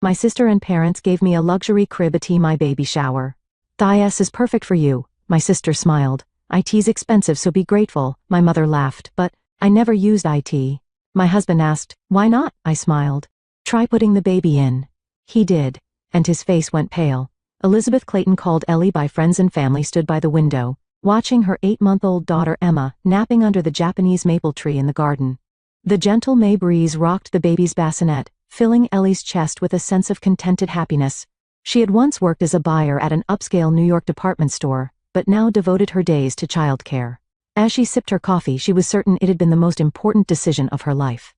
My sister and parents gave me a luxury crib at my baby shower. This is perfect for you, my sister smiled. It's expensive, so be grateful, my mother laughed, but I never used it. My husband asked, why not? I smiled. Try putting the baby in. He did, and his face went pale. Elizabeth Clayton, called Ellie by friends and family, stood by the window, watching her 8-month-old daughter Emma napping under the Japanese maple tree in the garden. The gentle May breeze rocked the baby's bassinet, filling Ellie's chest with a sense of contented happiness. She had once worked as a buyer at an upscale New York department store, but now devoted her days to childcare. As she sipped her coffee, she was certain it had been the most important decision of her life.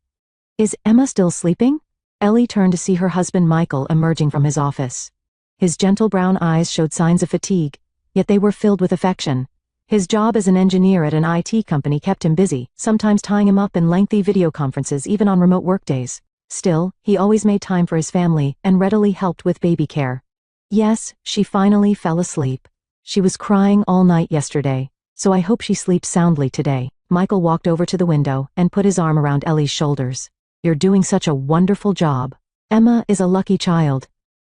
Is Emma still sleeping? Ellie turned to see her husband Michael emerging from his office. His gentle brown eyes showed signs of fatigue, yet they were filled with affection. His job as an engineer at an IT company kept him busy, sometimes tying him up in lengthy video conferences even on remote workdays. Still, he always made time for his family and readily helped with baby care. Yes, she finally fell asleep. She was crying all night yesterday, so I hope she sleeps soundly today. Michael walked over to the window and put his arm around Ellie's shoulders. You're doing such a wonderful job. Emma is a lucky child.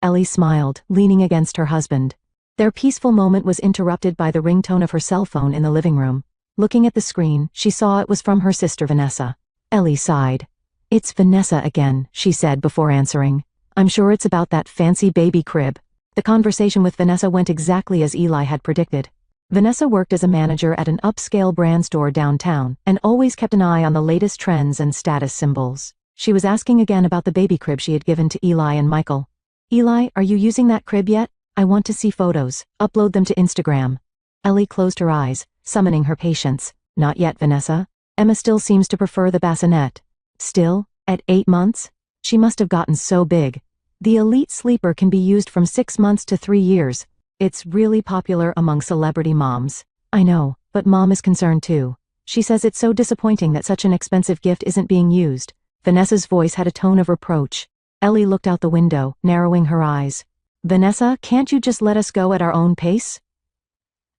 Ellie smiled, leaning against her husband. Their peaceful moment was interrupted by the ringtone of her cell phone in the living room. Looking at the screen, she saw it was from her sister Vanessa. Ellie sighed. It's Vanessa again, she said before answering. I'm sure it's about that fancy baby crib. The conversation with Vanessa went exactly as Eli had predicted. Vanessa worked as a manager at an upscale brand store downtown and always kept an eye on the latest trends and status symbols. She was asking again about the baby crib she had given to Eli and Michael. Eli, are you using that crib yet? I want to see photos. Upload them to Instagram. Ellie closed her eyes, summoning her patience. Not yet, Vanessa. Emma still seems to prefer the bassinet. Still, at 8 months? She must have gotten so big. The elite sleeper can be used from 6 months to 3 years. It's really popular among celebrity moms. I know, but Mom is concerned too. She says it's so disappointing that such an expensive gift isn't being used. Vanessa's voice had a tone of reproach. Ellie looked out the window, narrowing her eyes. Vanessa, can't you just let us go at our own pace?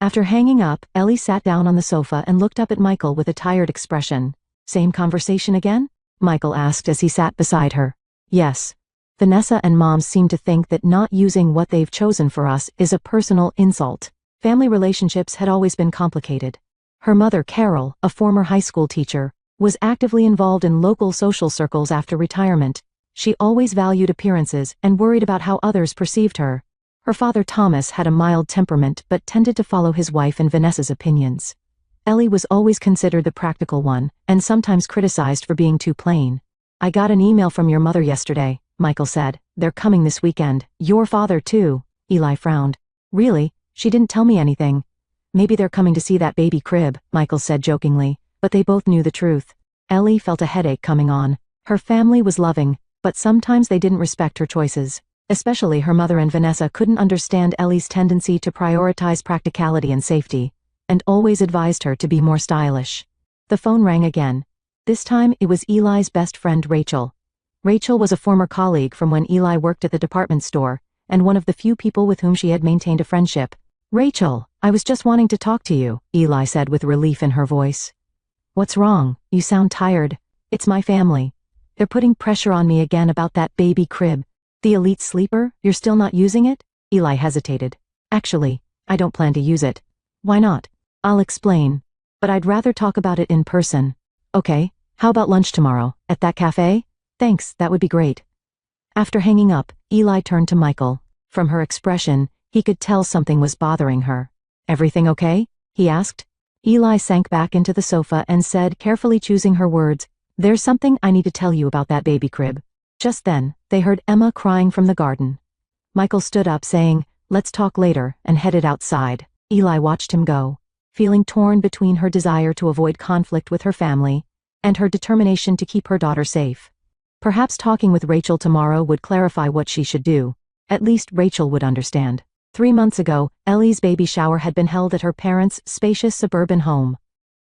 After hanging up, Ellie sat down on the sofa and looked up at Michael with a tired expression. Same conversation again? Michael asked as he sat beside her. Yes. Vanessa and Mom seem to think that not using what they've chosen for us is a personal insult. Family relationships had always been complicated. Her mother, Carol, a former high school teacher, was actively involved in local social circles after retirement. She always valued appearances and worried about how others perceived her. Her father, Thomas, had a mild temperament but tended to follow his wife and Vanessa's opinions. Ellie was always considered the practical one, and sometimes criticized for being too plain. I got an email from your mother yesterday, Michael said. They're coming this weekend. Your father too. Eli frowned. Really? She didn't tell me anything. Maybe they're coming to see that baby crib, Michael said jokingly, but they both knew the truth. Ellie felt a headache coming on. Her family was loving, but sometimes they didn't respect her choices. Especially her mother and Vanessa couldn't understand Ellie's tendency to prioritize practicality and safety, and always advised her to be more stylish. The phone rang again. This time it was Eli's best friend Rachel. Rachel was a former colleague from when Eli worked at the department store, and one of the few people with whom she had maintained a friendship. Rachel, I was just wanting to talk to you, Eli said with relief in her voice. What's wrong? You sound tired. It's my family. They're putting pressure on me again about that baby crib. The elite sleeper, you're still not using it? Eli hesitated. Actually, I don't plan to use it. Why not? I'll explain. But I'd rather talk about it in person. Okay, how about lunch tomorrow, at that cafe? Thanks, that would be great. After hanging up, Eli turned to Michael. From her expression, he could tell something was bothering her. Everything okay? He asked. Eli sank back into the sofa and said, carefully choosing her words, There's something I need to tell you about that baby crib. Just then, they heard Emma crying from the garden. Michael stood up saying, Let's talk later, and headed outside. Eli watched him go, feeling torn between her desire to avoid conflict with her family and her determination to keep her daughter safe. Perhaps talking with Rachel tomorrow would clarify what she should do. At least Rachel would understand. 3 months ago, Ellie's baby shower had been held at her parents' spacious suburban home.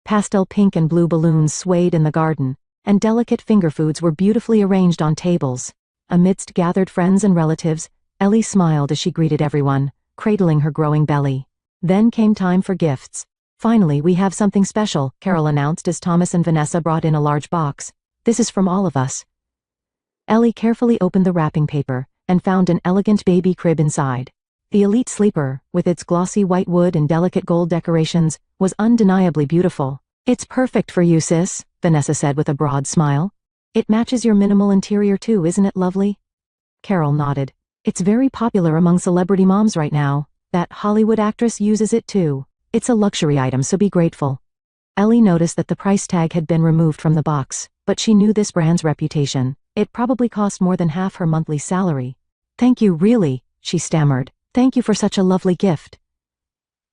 Pastel pink and blue balloons swayed in the garden, and delicate finger foods were beautifully arranged on tables. Amidst gathered friends and relatives, Ellie smiled as she greeted everyone, cradling her growing belly. Then came time for gifts. Finally, we have something special, Carol announced as Thomas and Vanessa brought in a large box. This is from all of us. Ellie carefully opened the wrapping paper and found an elegant baby crib inside. The Elite Sleeper, with its glossy white wood and delicate gold decorations, was undeniably beautiful. "It's perfect for you, sis," Vanessa said with a broad smile. "It matches your minimal interior too, isn't it lovely?" Carol nodded. "It's very popular among celebrity moms right now. That Hollywood actress uses it too. It's a luxury item, so be grateful." Ellie noticed that the price tag had been removed from the box, but she knew this brand's reputation. It probably cost more than half her monthly salary. "Thank you, really," she stammered. "Thank you for such a lovely gift."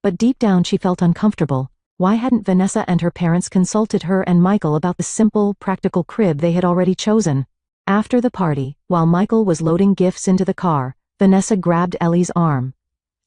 But deep down she felt uncomfortable. Why hadn't Vanessa and her parents consulted her and Michael about the simple, practical crib they had already chosen? After the party, while Michael was loading gifts into the car, Vanessa grabbed Ellie's arm.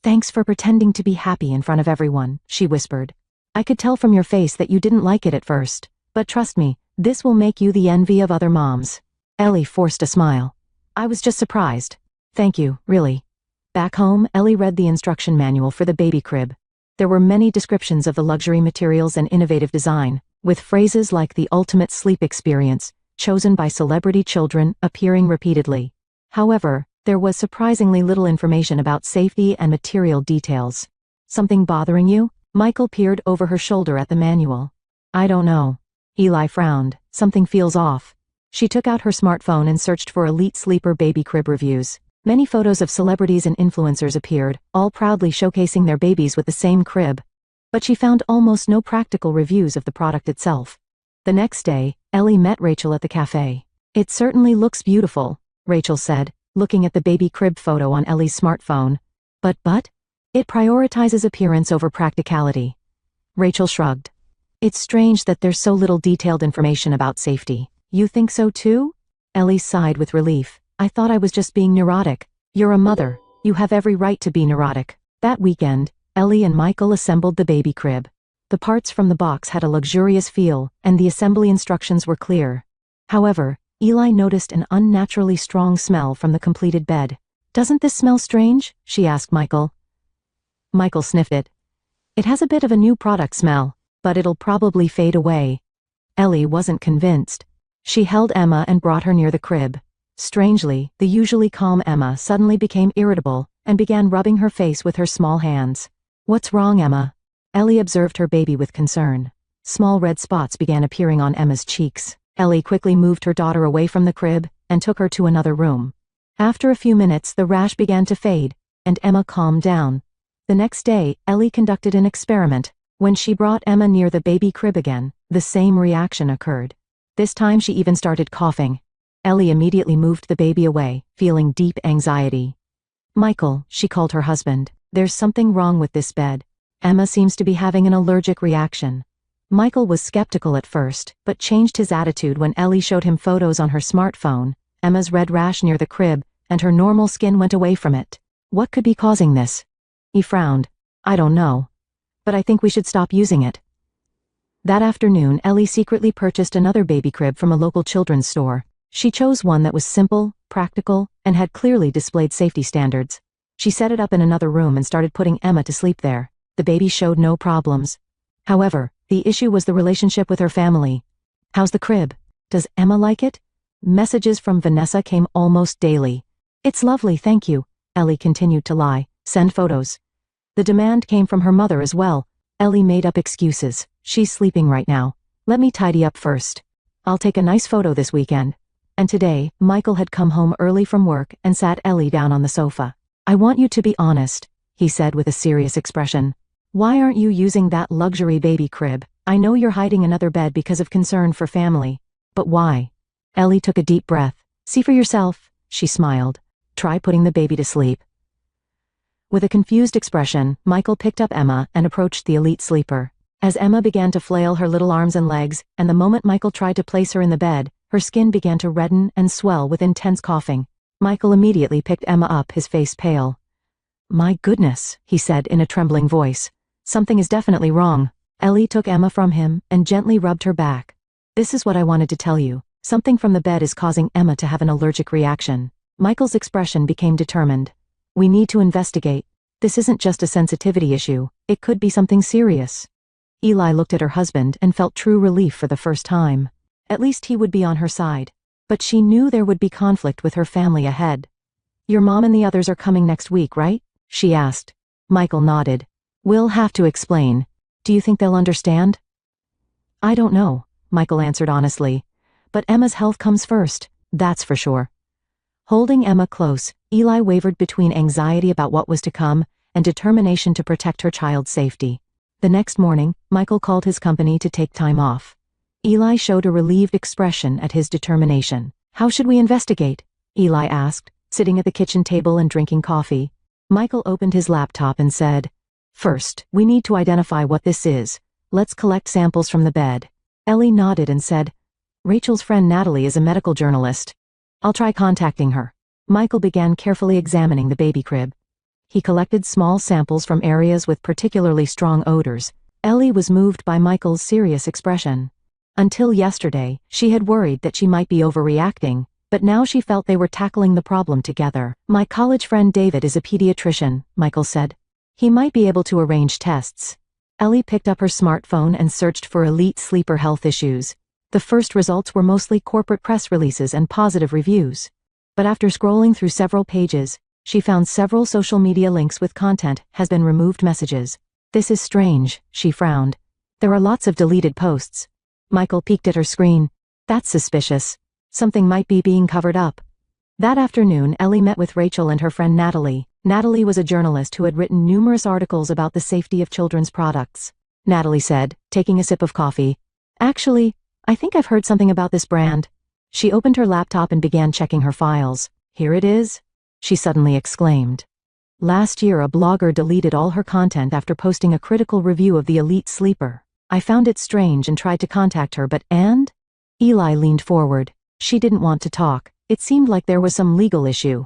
"Thanks for pretending to be happy in front of everyone," she whispered. "I could tell from your face that you didn't like it at first, but trust me, this will make you the envy of other moms." Ellie forced a smile. "I was just surprised. Thank you, really." Back home, Ellie read the instruction manual for the baby crib. There were many descriptions of the luxury materials and innovative design, with phrases like the ultimate sleep experience, chosen by celebrity children, appearing repeatedly. However, there was surprisingly little information about safety and material details. "Something bothering you?" Michael peered over her shoulder at the manual. "I don't know." Eli frowned. "Something feels off." She took out her smartphone and searched for Elite Sleeper baby crib reviews. Many photos of celebrities and influencers appeared, all proudly showcasing their babies with the same crib. But she found almost no practical reviews of the product itself. The next day, Ellie met Rachel at the cafe. "It certainly looks beautiful," Rachel said, looking at the baby crib photo on Ellie's smartphone. But, it prioritizes appearance over practicality." Rachel shrugged. "It's strange that there's so little detailed information about safety." "You think so too?" Ellie sighed with relief. "I thought I was just being neurotic." "You're a mother. You have every right to be neurotic." That weekend, Ellie and Michael assembled the baby crib. The parts from the box had a luxurious feel, and the assembly instructions were clear. However, Eli noticed an unnaturally strong smell from the completed bed. "Doesn't this smell strange?" she asked Michael. Michael sniffed it. "It has a bit of a new product smell, but it'll probably fade away." Ellie wasn't convinced. She held Emma and brought her near the crib. Strangely, the usually calm Emma suddenly became irritable and began rubbing her face with her small hands. "What's wrong, Emma?" Ellie observed her baby with concern. Small red spots began appearing on Emma's cheeks. Ellie quickly moved her daughter away from the crib and took her to another room. After a few minutes, the rash began to fade, and Emma calmed down. The next day, Ellie conducted an experiment. When she brought Emma near the baby crib again, the same reaction occurred. This time she even started coughing. Ellie immediately moved the baby away, feeling deep anxiety. "Michael," she called her husband, "there's something wrong with this bed. Emma seems to be having an allergic reaction." Michael was skeptical at first, but changed his attitude when Ellie showed him photos on her smartphone, Emma's red rash near the crib, and her normal skin went away from it. What could be causing this? He frowned. "I don't know. But I think we should stop using it." That afternoon, Ellie secretly purchased another baby crib from a local children's store. She chose one that was simple, practical, and had clearly displayed safety standards. She set it up in another room and started putting Emma to sleep there. The baby showed no problems. However, the issue was the relationship with her family. "How's the crib? Does Emma like it?" Messages from Vanessa came almost daily. "It's lovely, thank you," Ellie continued to lie. "Send photos." The demand came from her mother as well. Ellie made up excuses. "She's sleeping right now. Let me tidy up first. I'll take a nice photo this weekend." And today, Michael had come home early from work and sat Ellie down on the sofa. "I want you to be honest," he said with a serious expression. "Why aren't you using that luxury baby crib? I know you're hiding another bed because of concern for family. But why?" Ellie took a deep breath. "See for yourself," she smiled. "Try putting the baby to sleep." With a confused expression, Michael picked up Emma and approached the Elite Sleeper. As Emma began to flail her little arms and legs, and the moment Michael tried to place her in the bed, her skin began to redden and swell with intense coughing. Michael immediately picked Emma up, his face pale. "My goodness," he said in a trembling voice. "Something is definitely wrong." Ellie took Emma from him and gently rubbed her back. "This is what I wanted to tell you. Something from the bed is causing Emma to have an allergic reaction." Michael's expression became determined. "We need to investigate. This isn't just a sensitivity issue. It could be something serious." Eli looked at her husband and felt true relief for the first time. At least he would be on her side. But she knew there would be conflict with her family ahead. Your mom and the others are coming next week, right? She asked. Michael nodded. We'll have to explain. Do you think they'll understand? I don't know, Michael answered honestly. But Emma's health comes first, that's for sure. Holding Emma close, Eli wavered between anxiety about what was to come and determination to protect her child's safety. The next morning, Michael called his company to take time off. Eli showed a relieved expression at his determination. How should we investigate? Eli asked, sitting at the kitchen table and drinking coffee. Michael opened his laptop and said, First, we need to identify what this is. Let's collect samples from the bed. Ellie nodded and said, Rachel's friend Natalie is a medical journalist. I'll try contacting her. Michael began carefully examining the baby crib. He collected small samples from areas with particularly strong odors. Ellie was moved by Michael's serious expression. Until yesterday, she had worried that she might be overreacting, but now she felt they were tackling the problem together. My college friend David is a pediatrician, Michael said. He might be able to arrange tests. Ellie picked up her smartphone and searched for elite sleeper health issues. The first results were mostly corporate press releases and positive reviews. But after scrolling through several pages, she found several social media links with content has been removed messages. This is strange, she frowned. There are lots of deleted posts. Michael peeked at her screen. That's suspicious. Something might be being covered up. That afternoon, Ellie met with Rachel and her friend Natalie. Natalie was a journalist who had written numerous articles about the safety of children's products. Natalie said, taking a sip of coffee, Actually, I think I've heard something about this brand. She opened her laptop and began checking her files. Here it is, she suddenly exclaimed. Last year, a blogger deleted all her content after posting a critical review of the elite sleeper. I found it strange and tried to contact her, but Eli leaned forward. She didn't want to talk. It seemed like there was some legal issue.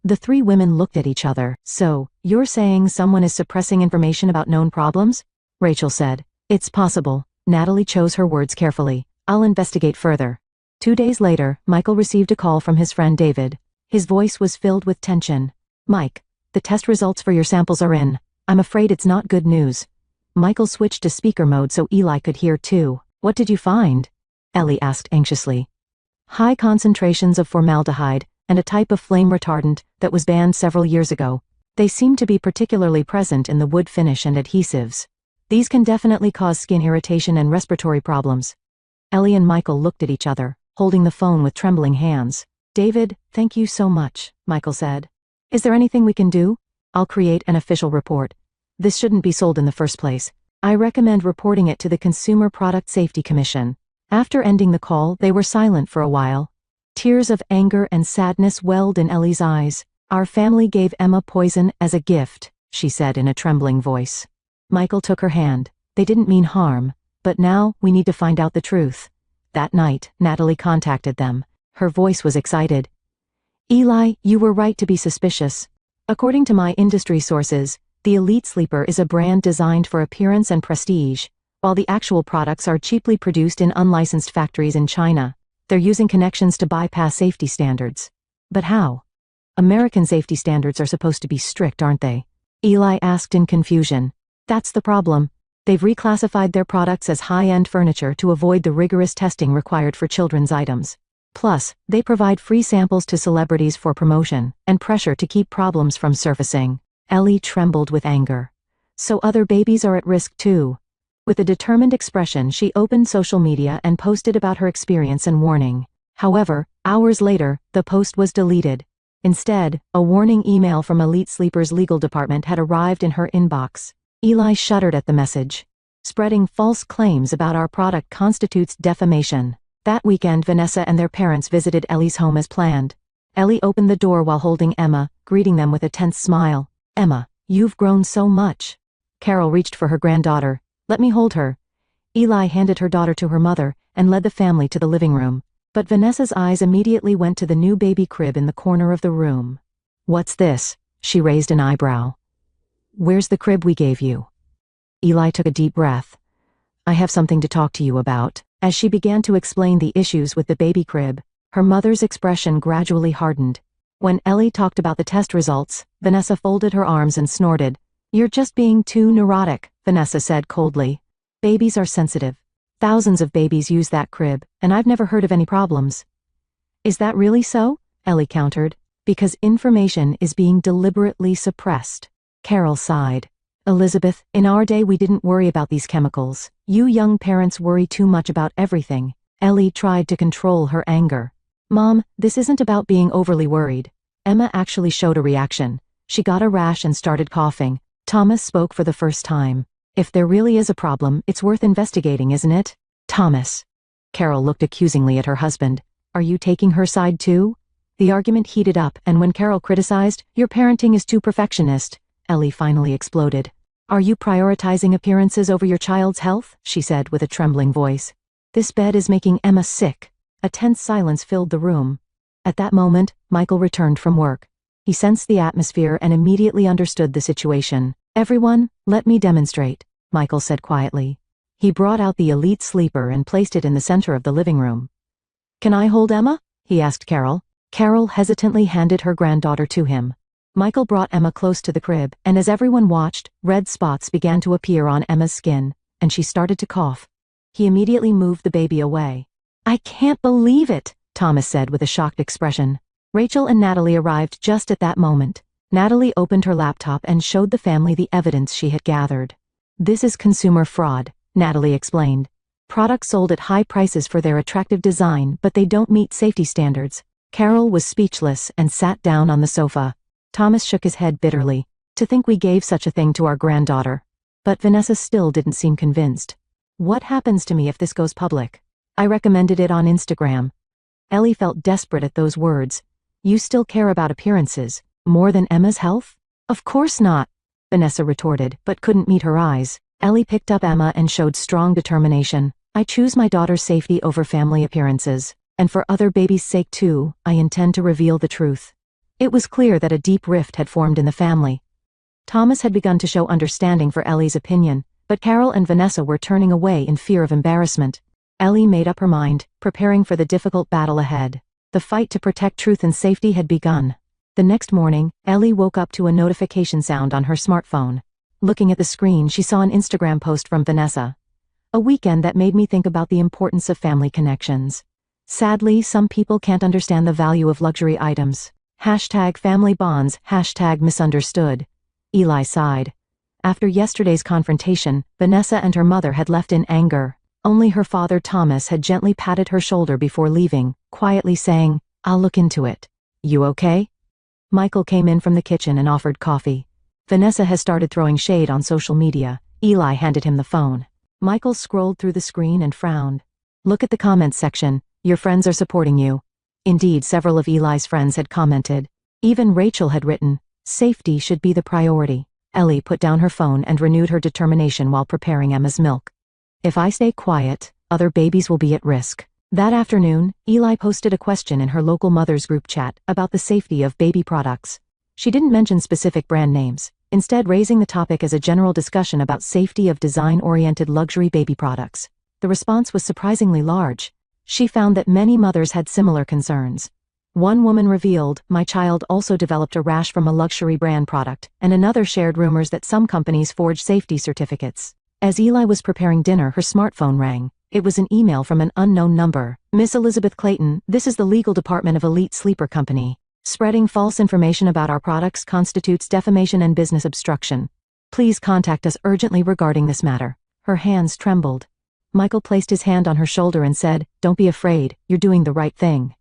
The three women looked at each other. So, you're saying someone is suppressing information about known problems? Rachel said. It's possible. Natalie chose her words carefully. I'll investigate further. 2 days later, Michael received a call from his friend David. His voice was filled with tension. Mike, the test results for your samples are in. I'm afraid it's not good news. Michael switched to speaker mode so Eli could hear too. What did you find? Ellie asked anxiously. High concentrations of formaldehyde and a type of flame retardant that was banned several years ago. They seem to be particularly present in the wood finish and adhesives. These can definitely cause skin irritation and respiratory problems. Ellie and Michael looked at each other, holding the phone with trembling hands. David, thank you so much, Michael said. Is there anything we can do? I'll create an official report. This shouldn't be sold in the first place. I recommend reporting it to the Consumer Product Safety Commission. After ending the call, they were silent for a while. Tears of anger and sadness welled in Ellie's eyes. Our family gave Emma poison as a gift, she said in a trembling voice. Michael took her hand. They didn't mean harm, but now we need to find out the truth. That night, Natalie contacted them. Her voice was excited. Eli, you were right to be suspicious. According to my industry sources, the Elite Sleeper is a brand designed for appearance and prestige, while the actual products are cheaply produced in unlicensed factories in China. They're using connections to bypass safety standards. But how? American safety standards are supposed to be strict, aren't they? Eli asked in confusion. That's the problem. They've reclassified their products as high-end furniture to avoid the rigorous testing required for children's items. Plus, they provide free samples to celebrities for promotion and pressure to keep problems from surfacing. Ellie trembled with anger. So other babies are at risk too. With a determined expression, she opened social media and posted about her experience and warning. However, hours later, the post was deleted. Instead, a warning email from Elite Sleeper's legal department had arrived in her inbox. Eli shuddered at the message. Spreading false claims about our product constitutes defamation. That weekend, Vanessa and their parents visited Ellie's home as planned. Ellie opened the door while holding Emma, greeting them with a tense smile. Emma, you've grown so much. Carol reached for her granddaughter. Let me hold her. Eli handed her daughter to her mother and led the family to the living room. But Vanessa's eyes immediately went to the new baby crib in the corner of the room. What's this? She raised an eyebrow. Where's the crib we gave you? Eli took a deep breath. I have something to talk to you about. As she began to explain the issues with the baby crib, her mother's expression gradually hardened. When Ellie talked about the test results, Vanessa folded her arms and snorted. You're just being too neurotic, Vanessa said coldly. Babies are sensitive. Thousands of babies use that crib, and I've never heard of any problems. Is that really so? Ellie countered. Because information is being deliberately suppressed. Carol sighed. Elizabeth, in our day we didn't worry about these chemicals. You young parents worry too much about everything. Ellie tried to control her anger. Mom, this isn't about being overly worried. Emma actually showed a reaction. She got a rash and started coughing. Thomas spoke for the first time. If there really is a problem, it's worth investigating, isn't it? Thomas. Carol looked accusingly at her husband. Are you taking her side too? The argument heated up, and when Carol criticized, your parenting is too perfectionist, Ellie finally exploded. Are you prioritizing appearances over your child's health? She said with a trembling voice. This bed is making Emma sick. A tense silence filled the room. At that moment, Michael returned from work. He sensed the atmosphere and immediately understood the situation. Everyone, let me demonstrate, Michael said quietly. He brought out the elite sleeper and placed it in the center of the living room. Can I hold Emma? He asked Carol. Carol hesitantly handed her granddaughter to him. Michael brought Emma close to the crib, and as everyone watched, red spots began to appear on Emma's skin, and she started to cough. He immediately moved the baby away. I can't believe it, Thomas said with a shocked expression. Rachel and Natalie arrived just at that moment. Natalie opened her laptop and showed the family the evidence she had gathered. This is consumer fraud, Natalie explained. Products sold at high prices for their attractive design, but they don't meet safety standards. Carol was speechless and sat down on the sofa. Thomas shook his head bitterly. To think we gave such a thing to our granddaughter. But Vanessa still didn't seem convinced. What happens to me if this goes public? I recommended it on Instagram. Ellie felt desperate at those words. You still care about appearances, more than Emma's health? Of course not, Vanessa retorted, but couldn't meet her eyes. Ellie picked up Emma and showed strong determination. I choose my daughter's safety over family appearances. And for other babies' sake too, I intend to reveal the truth. It was clear that a deep rift had formed in the family. Thomas had begun to show understanding for Ellie's opinion, but Carol and Vanessa were turning away in fear of embarrassment. Ellie made up her mind, preparing for the difficult battle ahead. The fight to protect truth and safety had begun. The next morning, Ellie woke up to a notification sound on her smartphone. Looking at the screen, she saw an Instagram post from Vanessa. A weekend that made me think about the importance of family connections. Sadly, some people can't understand the value of luxury items. #family bonds, #misunderstood. Eli sighed. After yesterday's confrontation, Vanessa and her mother had left in anger. Only her father Thomas had gently patted her shoulder before leaving, quietly saying, I'll look into it. You okay? Michael came in from the kitchen and offered coffee. Vanessa has started throwing shade on social media. Eli handed him the phone. Michael scrolled through the screen and frowned. Look at the comments section. Your friends are supporting you. Indeed, several of Eli's friends had commented. Even Rachel had written, safety should be the priority. Ellie put down her phone and renewed her determination while preparing Emma's milk. If I stay quiet, other babies will be at risk. That afternoon, Eli posted a question in her local mothers group chat about the safety of baby products. She didn't mention specific brand names, instead raising the topic as a general discussion about safety of design-oriented luxury baby products. The response was surprisingly large. She found that many mothers had similar concerns. One woman revealed, my child also developed a rash from a luxury brand product, and another shared rumors that some companies forge safety certificates. As Eli was preparing dinner, her smartphone rang. It was an email from an unknown number. Miss Elizabeth Clayton, this is the legal department of Elite Sleeper Company. Spreading false information about our products constitutes defamation and business obstruction. Please contact us urgently regarding this matter. Her hands trembled. Michael placed his hand on her shoulder and said, Don't be afraid, you're doing the right thing.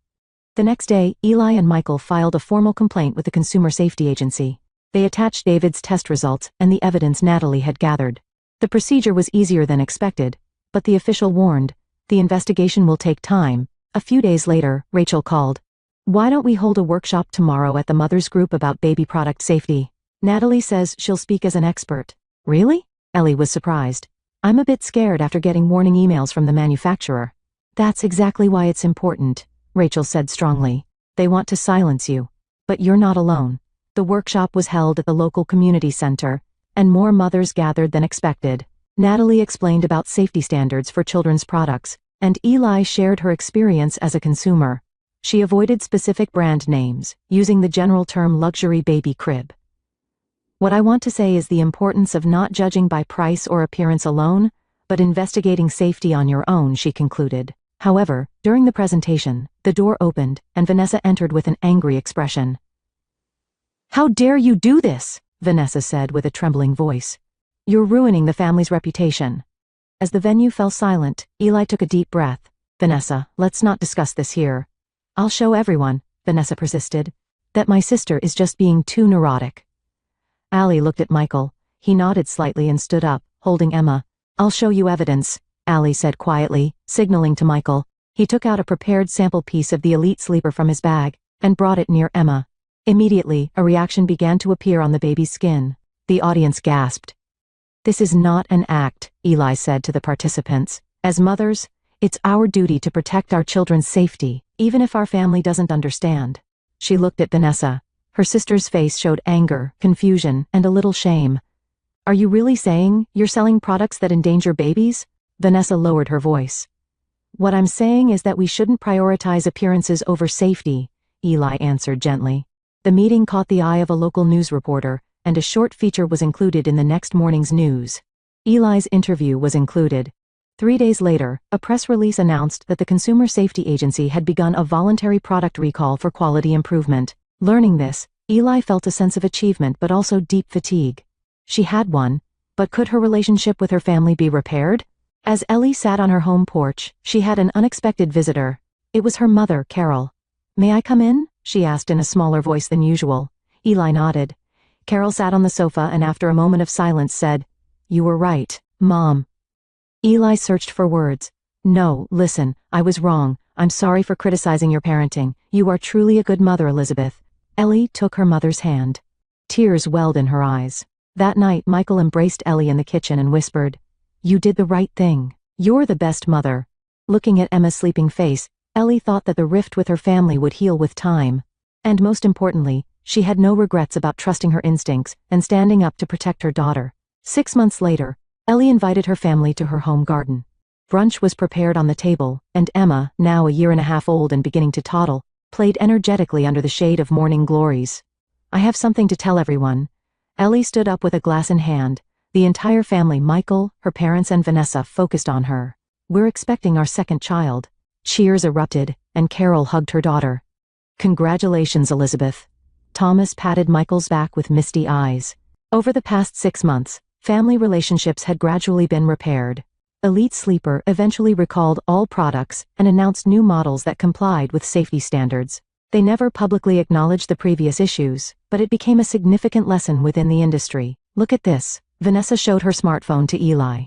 The next day, Eli and Michael filed a formal complaint with the Consumer Safety Agency. They attached David's test results and the evidence Natalie had gathered. The procedure was easier than expected, but the official warned, the investigation will take time. A few days later, Rachel called. Why don't we hold a workshop tomorrow at the mothers group about baby product safety? Natalie says she'll speak as an expert. Really? Ellie was surprised. I'm a bit scared after getting warning emails from the manufacturer. That's exactly why it's important, Rachel said strongly. They want to silence you. But you're not alone. The workshop was held at the local community center, and more mothers gathered than expected. Natalie explained about safety standards for children's products, and Eli shared her experience as a consumer. She avoided specific brand names, using the general term luxury baby crib. What I want to say is the importance of not judging by price or appearance alone, but investigating safety on your own, she concluded. However, during the presentation, the door opened, and Vanessa entered with an angry expression. "How dare you do this?" Vanessa said with a trembling voice. "You're ruining the family's reputation." As the venue fell silent, Eli took a deep breath. "Vanessa, let's not discuss this here." "I'll show everyone," Vanessa persisted, "that my sister is just being too neurotic." Allie looked at Michael. He nodded slightly and stood up, holding Emma. "I'll show you evidence," Allie said quietly, signaling to Michael. He took out a prepared sample piece of the Elite Sleeper from his bag and brought it near Emma. Immediately, a reaction began to appear on the baby's skin. The audience gasped. "This is not an act," Eli said to the participants. "As mothers, it's our duty to protect our children's safety, even if our family doesn't understand." She looked at Vanessa. Her sister's face showed anger, confusion, and a little shame. "Are you really saying you're selling products that endanger babies?" Vanessa lowered her voice. "What I'm saying is that we shouldn't prioritize appearances over safety," Eli answered gently. The meeting caught the eye of a local news reporter, and a short feature was included in the next morning's news. Eli's interview was included. 3 days later, a press release announced that the Consumer Safety Agency had begun a voluntary product recall for quality improvement. Learning this, Eli felt a sense of achievement but also deep fatigue. She had one, but could her relationship with her family be repaired? As Ellie sat on her home porch, she had an unexpected visitor. It was her mother, Carol. "May I come in?" she asked in a smaller voice than usual. Eli nodded. Carol sat on the sofa and after a moment of silence said, "You were right, Mom." Eli searched for words. "No, listen, I was wrong. I'm sorry for criticizing your parenting. You are truly a good mother, Elizabeth." Ellie took her mother's hand. Tears welled in her eyes. That night, Michael embraced Ellie in the kitchen and whispered, "You did the right thing. You're the best mother." Looking at Emma's sleeping face, Ellie thought that the rift with her family would heal with time. And most importantly, she had no regrets about trusting her instincts and standing up to protect her daughter. 6 months later, Ellie invited her family to her home garden. Brunch was prepared on the table, and Emma, now a year and a half old and beginning to toddle, played energetically under the shade of morning glories. "I have something to tell everyone." Ellie stood up with a glass in hand. The entire family, Michael, her parents and Vanessa, focused on her. "We're expecting our second child." Cheers erupted, and Carol hugged her daughter. "Congratulations, Elizabeth." Thomas patted Michael's back with misty eyes. Over the past 6 months, family relationships had gradually been repaired. Elite Sleeper eventually recalled all products and announced new models that complied with safety standards. They never publicly acknowledged the previous issues, but it became a significant lesson within the industry. "Look at this." Vanessa showed her smartphone to Eli.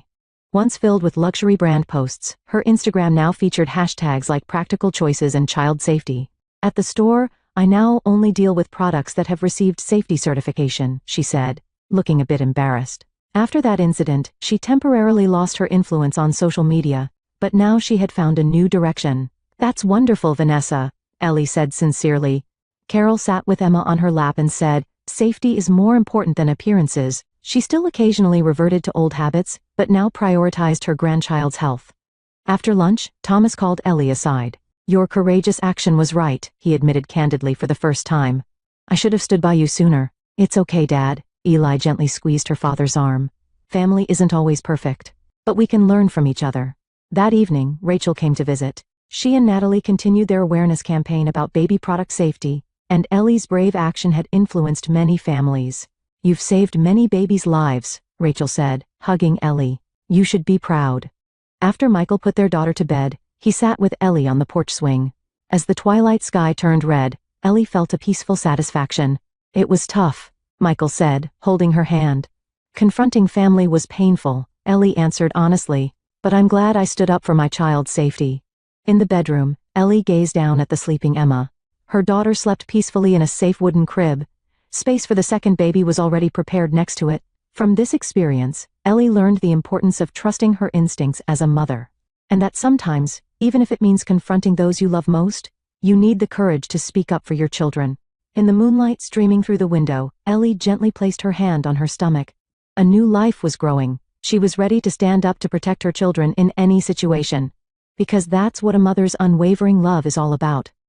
Once filled with luxury brand posts, her Instagram now featured hashtags like practical choices and child safety. "At the store, I now only deal with products that have received safety certification," she said, looking a bit embarrassed. After that incident, she temporarily lost her influence on social media, but now she had found a new direction. "That's wonderful, Vanessa," Ellie said sincerely. Carol sat with Emma on her lap and said, "Safety is more important than appearances." She still occasionally reverted to old habits, but now prioritized her grandchild's health. After lunch, Thomas called Ellie aside. "Your courageous action was right," he admitted candidly for the first time. "I should have stood by you sooner." "It's okay, Dad." Eli gently squeezed her father's arm. "Family isn't always perfect, but we can learn from each other." That evening, Rachel came to visit. She and Natalie continued their awareness campaign about baby product safety, and Ellie's brave action had influenced many families. "You've saved many babies' lives," Rachel said, hugging Ellie. "You should be proud." After Michael put their daughter to bed, he sat with Ellie on the porch swing. As the twilight sky turned red, Ellie felt a peaceful satisfaction. "It was tough," Michael said, holding her hand. "Confronting family was painful," Ellie answered honestly, "but I'm glad I stood up for my child's safety." In the bedroom, Ellie gazed down at the sleeping Emma. Her daughter slept peacefully in a safe wooden crib. Space for the second baby was already prepared next to it. From this experience, Ellie learned the importance of trusting her instincts as a mother. And that sometimes, even if it means confronting those you love most, you need the courage to speak up for your children. In the moonlight streaming through the window, Ellie gently placed her hand on her stomach. A new life was growing. She was ready to stand up to protect her children in any situation. Because that's what a mother's unwavering love is all about.